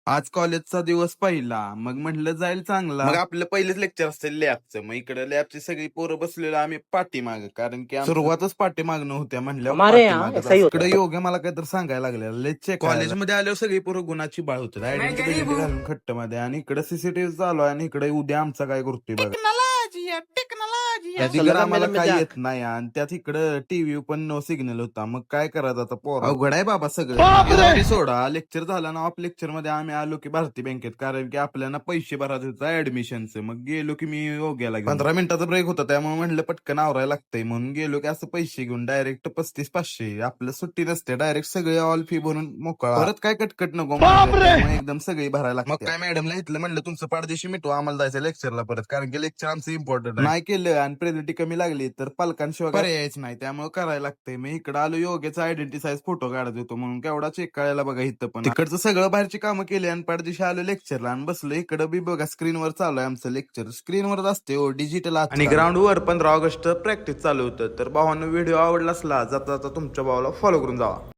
आज कॉलेजचा दिवस पहिला, मग म्हटलं जाईल चांगला. मग आपलं पहिलेच लेक्चर असतं लॅबचं. मग इकडे लॅबची सगळी पोरं बसलेलो आम्ही पाठीमाग, कारण की सुरुवातच पाठीमागणं होत्या म्हणल्यावर हमारे यहाँ पाठीमाग. ऐसा ही होता इकडे है. योग्य मला काहीतरी सांगायला लागलेला लेक्चर. कॉलेजमध्ये आल्यावर सगळी पोरं गुणाची बाळ होते, आयडेंटिटी घालून खट्ट मध्ये, आणि इकडे सीसीटीव्ही चालू आहे, आणि इकडे उद्या आमचा काय करतोय बघा. चला आम्हाला मेरा काही मजाक. येत नाही, आणि त्यात इकडं टीव्ही पण नो सिग्नल होता. मग काय करायचं आता पोर, अवघड आहे बाबा सगळं. सोडा लेक्चर झाला ना, ऑफ लेक्चर मध्ये आम्ही आलो की भारती बँकेत, कारण की आपल्याला पैसे भरायचे होते ऍडमिशनचे. मग गेलो की मी योग्याला घेऊन. 15 मिनिटाचा ब्रेक होता, त्यामुळे म्हणलं पटकन आवरायला लागतंय, म्हणून गेलो की असं पैसे घेऊन डायरेक्ट 3500. आपलं सुट्टी नसते, डायरेक्ट सगळे ऑल फी भरून मोकळा. परत काय कटकट नको म्हणलं, त्यामुळे एकदम सगळी भरायला लागते. मग काय मॅडमला इथलं म्हणलं तुमचं पाडदेशी मिटवा, आम्हाला जायचं लेक्चरला परत, कारण की लेक्चर आमचं इम्पॉर्टंट नाही केलं आणि प्रेझेंटी कमी लागली तर पालकांशिवाय पर्यायच नाही, त्यामुळे करायला लागतंय. मी इकडे आलो योग्याचा आयडेंटिटी साईज फोटो काढत होतो, म्हणून केवढा चेक करायला बघा. इथं पण तिकडचं सगळं बाहेरची कामं केली आणि पाडदिशी आलो लेक्चरला आणि बसलो. इकडं बी बघा स्क्रीनवर चालू आहे आमचं लेक्चर, स्क्रीनवरच असते हो डिजिटल. आणि ग्राउंडवर 15 ऑगस्ट प्रॅक्टिस चालू होतं. तर भावांनो, व्हिडिओ आवडला असला जाता जाता तुमच्या भावाला फॉलो करून जावा.